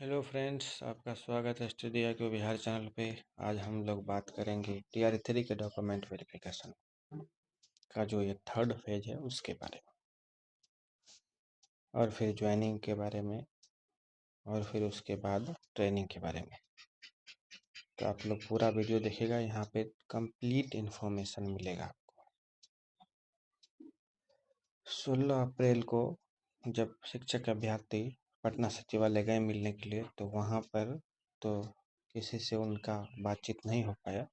Hello friends, आपका स्वागत है स्टडी IQ बिहार चैनल पे। आज हम लोग बात करेंगे TR3 के डॉक्यूमेंट वेरिफिकेशन का जो ये थर्ड फेज है उसके बारे में, और फिर ज्वाइनिंग के बारे में, और फिर उसके बाद ट्रेनिंग के बारे में। तो आप लोग पूरा वीडियो देखिएगा, यहाँ पे कंप्लीट इन्फॉर्मेशन मिलेगा आपको। 16 अप्रैल को जब शिक्षक अभ्यर्थी पटना सचिवालय गए मिलने के लिए, तो वहाँ पर तो किसी से उनका बातचीत नहीं हो पाया,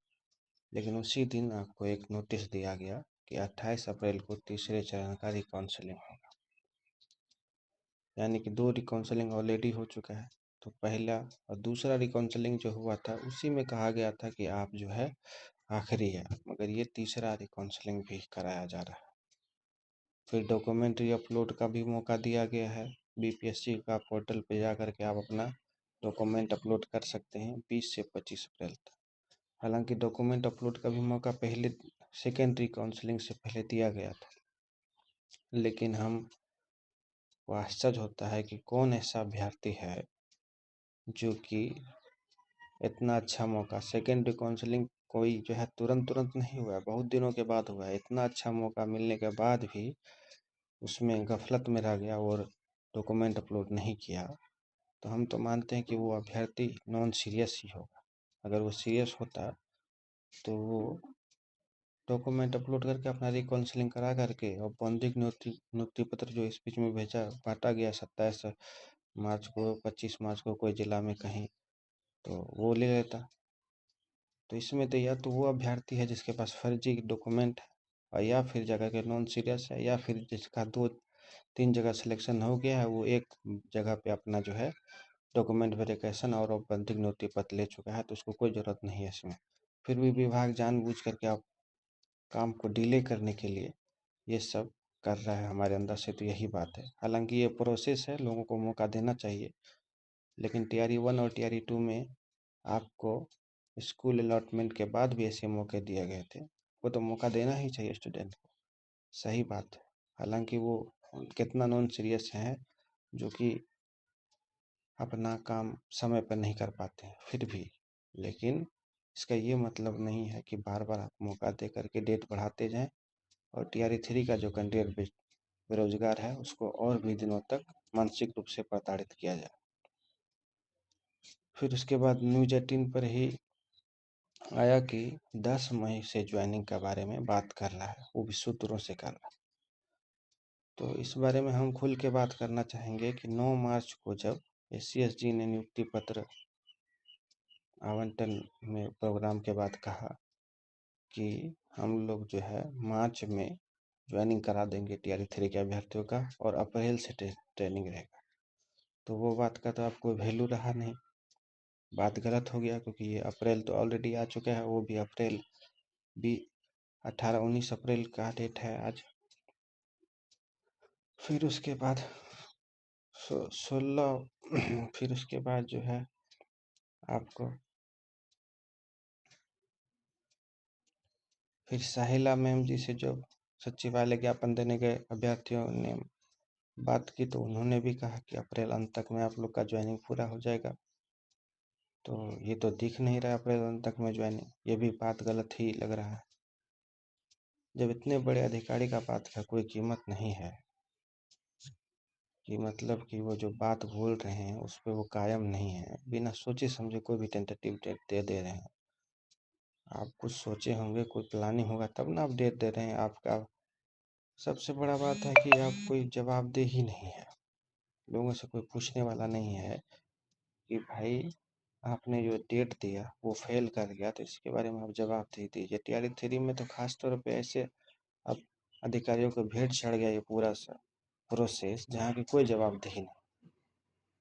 लेकिन उसी दिन आपको एक नोटिस दिया गया कि 28 अप्रैल को तीसरे चरण का रिकाउंसलिंग होगा। यानी कि 2 रिकाउंसलिंग ऑलरेडी हो चुका है। तो पहला और दूसरा रिकाउंसलिंग जो हुआ था उसी में कहा गया था कि आप जो है आखिरी है, मगर ये तीसरा रिकाउंसलिंग भी कराया जा रहा है। फिर डॉक्यूमेंट्री अपलोड का भी मौका दिया गया है। BPSC का पोर्टल पे जा कर के आप अपना डॉक्यूमेंट अपलोड कर सकते हैं 20 से 25 अप्रैल तक। हालांकि डॉक्यूमेंट अपलोड का भी मौका पहले सेकेंडरी काउंसलिंग से पहले दिया गया था, लेकिन हम को आश्चर्य होता है कि कौन ऐसा अभ्यर्थी है जो कि इतना अच्छा मौका, सेकेंडरी काउंसलिंग कोई जो है तुरंत नहीं हुआ है, बहुत दिनों के बाद हुआ है। इतना अच्छा मौका मिलने के बाद भी उसमें गफलत में रह गया और डॉक्यूमेंट अपलोड नहीं किया। तो हम तो मानते हैं कि वो अभ्यर्थी नॉन सीरियस ही होगा। अगर वो सीरियस होता तो वो डॉक्यूमेंट अपलोड करके अपना रिकाउंसलिंग करा करके और बौद्धिक नियुक्ति पत्र जो इस बीच में बांटा गया 27 मार्च को, 25 मार्च को कोई जिला में कहीं, तो वो ले लेता। तो इसमें तो या तो वो अभ्यर्थी है जिसके पास फर्जी डॉक्यूमेंट है, और या फिर जगह के नॉन सीरियस है, या फिर जिसका 2-3 जगह सिलेक्शन हो गया है, वो एक जगह पे अपना जो है डॉक्यूमेंट वेरिफिकेशन और औपबंधिक नियुक्ति पत्र ले चुका है, तो उसको कोई ज़रूरत नहीं है इसमें। फिर भी विभाग जानबूझ करके आप काम को डिले करने के लिए ये सब कर रहा है हमारे अंदर से, तो यही बात है। हालांकि ये प्रोसेस है, लोगों को मौका देना चाहिए, लेकिन TRE 1 और TRE 2 में आपको स्कूल अलॉटमेंट के बाद भी ऐसे मौके दिए गए थे। वो तो मौका देना ही चाहिए स्टूडेंट को, सही बात है। हालांकि वो कितना नॉन सीरियस हैं जो कि अपना काम समय पर नहीं कर पाते हैं फिर भी, लेकिन इसका ये मतलब नहीं है कि बार बार आप मौका दे करके डेट बढ़ाते जाएं और TRE 3 का जो कैंडिडेट बेरोजगार है उसको और भी दिनों तक मानसिक रूप से प्रताड़ित किया जाए। फिर उसके बाद न्यूज़ 18 पर ही आया कि 10 मई से ज्वाइनिंग के बारे में बात कर रहा है, वो भी सूत्रों से कर रहा है। तो इस बारे में हम खुल के बात करना चाहेंगे कि 9 मार्च को जब SC/ST ने नियुक्ति पत्र आवंटन में प्रोग्राम के बाद कहा कि हम लोग जो है मार्च में ज्वाइनिंग करा देंगे TRE 3 के अभ्यर्थियों का, और अप्रैल से ट्रेनिंग रहेगा, तो वो बात का तो अब कोई वैल्यू रहा नहीं। बात गलत हो गया, क्योंकि ये अप्रैल तो ऑलरेडी आ चुका है, वो भी अप्रैल भी 18-19 अप्रैल का डेट है आज। फिर उसके बाद 16 फिर उसके बाद जो है आपको फिर साहिला मैम जी से जो सचिवालय ज्ञापन देने गए अभ्यर्थियों ने बात की, तो उन्होंने भी कहा कि अप्रैल अंत तक में आप लोग का ज्वाइनिंग पूरा हो जाएगा। तो ये तो दिख नहीं रहा अप्रैल अंत तक में ज्वाइनिंग, ये भी बात गलत ही लग रहा है। जब इतने बड़े अधिकारी का बात का कोई कीमत नहीं है, कि मतलब कि वो जो बात बोल रहे हैं उस पर वो कायम नहीं है, बिना सोचे समझे कोई भी टेंटेटिव डेट दे रहे हैं। आप कुछ सोचे होंगे, कोई प्लानिंग होगा तब ना आप डेट दे रहे हैं। आपका सबसे बड़ा बात है कि आप कोई जवाबदेही नहीं है, लोगों से कोई पूछने वाला नहीं है कि भाई आपने जो डेट दिया वो फेल कर गया, तो इसके बारे में आप जवाबदेही दीजिए। TRE 3 में तो खास तौर पे ऐसे अब अधिकारियों को भेंट चढ़ गया ये पूरा सा प्रोसेस, जहाँ की कोई जवाबदेही नहीं।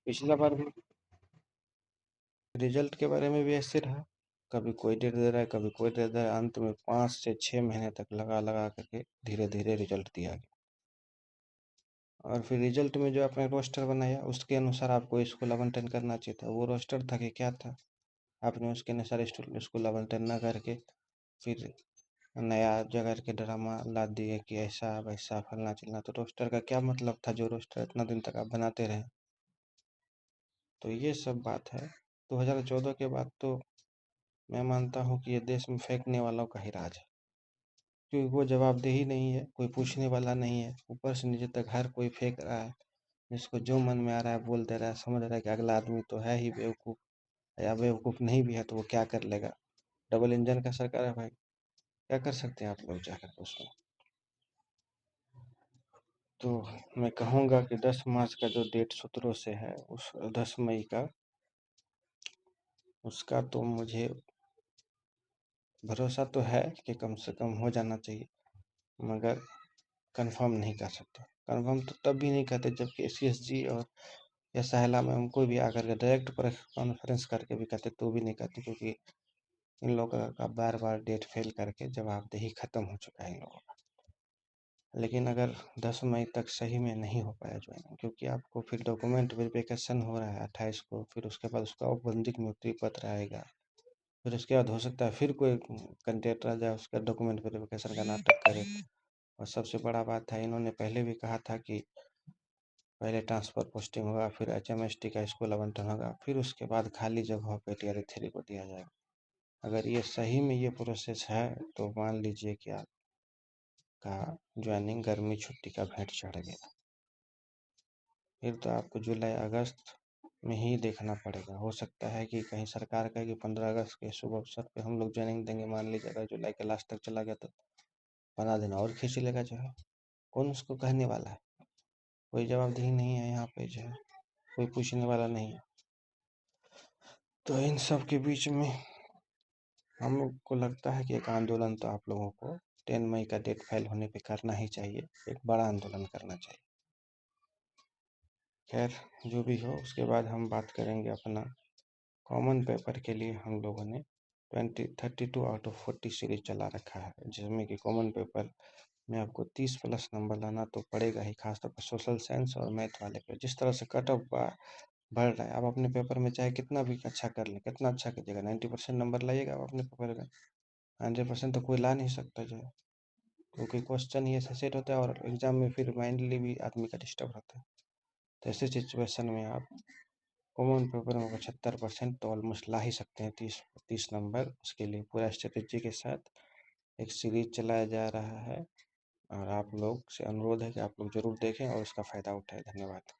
पिछला बार भी रिजल्ट के बारे में भी ऐसे रहा, कभी कोई डेट दे रहा है, कभी कोई डेट दे रहा है। अंत में 5 से 6 महीने तक लगा करके धीरे धीरे रिजल्ट दिया गया, और फिर रिजल्ट में जो आपने रोस्टर बनाया उसके अनुसार आपको स्कूल आवंटन करना चाहिए था। वो रोस्टर था कि क्या था? आपने उसके अनुसार स्कूल आवंटन न करके फिर नया जगह के ड्रामा ला दिए कि ऐसा वैसा फलना चिलना। तो रोस्टर का क्या मतलब था, जो रोस्टर इतना दिन तक आप बनाते रहे? तो ये सब बात है। 2014 के बाद तो मैं मानता हूँ कि ये देश में फेंकने वालों का ही राज है, क्योंकि वो जवाबदेही नहीं है, कोई पूछने वाला नहीं है, ऊपर से नीचे तक हर कोई फेंक रहा है, जिसको जो मन में आ रहा है बोल दे रहा है, समझ रहा है कि अगला आदमी तो है ही बेवकूफ़, या बेवकूफ़ नहीं भी है तो वो क्या कर लेगा। डबल इंजन का सरकार है भाई, क्या कर सकते हैं आप लोग जाकर उसमें। तो मैं कहूँगा कि 10 मार्च का जो डेट सूत्रों से है, उस 10 मई का, उसका तो मुझे भरोसा तो है कि कम से कम हो जाना चाहिए, मगर कंफर्म नहीं कर सकता। कंफर्म तो तब भी नहीं कहते जबकि सीएसजी और या साहला में उनको भी आकर के डायरेक्ट प्रेस कॉन्फ्रेंस करके भी कहते तो भी नहीं कहते, क्योंकि इन लोगों का बार बार डेट फेल करके जवाबदेही खत्म हो चुका है इन लोगों का। लेकिन अगर 10 मई तक सही में नहीं हो पाया ज्वाइनिंग, क्योंकि आपको फिर डॉक्यूमेंट वेरिफिकेशन हो रहा है 28 को, फिर उसके बाद उसका औपबंधिक नियुक्ति पत्र आएगा, फिर उसके बाद हो सकता है फिर कोई कैंडिडेट आ जाए उसका डॉक्यूमेंट वेरिफिकेशन का नाटक करे। और सबसे बड़ा बात है, इन्होंने पहले भी कहा था कि पहले ट्रांसफ़र पोस्टिंग होगा, फिर एचएमएसटी का स्कूल आवंटन होगा, फिर उसके बाद खाली जगहों पे टीआरई 3 को दिया जाएगा। अगर ये सही में ये प्रोसेस है तो मान लीजिए कि आपका ज्वाइनिंग गर्मी छुट्टी का भेंट चढ़ गया, फिर तो आपको जुलाई अगस्त में ही देखना पड़ेगा। हो सकता है कि कहीं सरकार कहे कि 15 अगस्त के शुभ अवसर पे हम लोग ज्वाइनिंग देंगे, मान लीजिए अगर जुलाई के लास्ट तक चला गया तो 15 दिन और खींच लेगा जो है। कौन उसको कहने वाला है? कोई जवाबदेही नहीं है यहाँ पे जो है, कोई पूछने वाला नहीं है। तो इन सब के बीच में हम लोग को लगता है कि एक आंदोलन तो आप लोगों को 10 मई का डेट फाइल होने पे करना ही चाहिए, एक बड़ा आंदोलन करना चाहिए। खैर जो भी हो, उसके बाद हम बात करेंगे अपना कॉमन पेपर के लिए हम लोगों ने 32 आउट ऑफ 40 सीरीज चला रखा है, जिसमें कि कॉमन पेपर में आपको 30 प्लस नंबर लाना तो पड़ेगा ही, खासतौर पर सोशल साइंस और मैथ वाले पे। जिस तरह से कट ऑफ बढ़ रहा है, आप अपने पेपर में चाहे कितना भी अच्छा कर लें, कितना अच्छा कीजिएगा, 90% नंबर लाइएगा आप अपने पेपर में, 100% तो कोई ला नहीं सकता जो है, क्योंकि क्वेश्चन ही ऐसे सेट होता है और एग्जाम में फिर माइंडली भी आदमी का डिस्टर्ब रहता है। तो ऐसे सिचुएशन में आप कॉमन पेपर में 75% तो ऑलमोस्ट ला ही सकते हैं, 30 नंबर। उसके लिए पूरा स्ट्रेटेजी के साथ एक सीरीज चलाया जा रहा है, और आप लोग से अनुरोध है कि आप लोग ज़रूर देखें और उसका फ़ायदा उठाएं। धन्यवाद।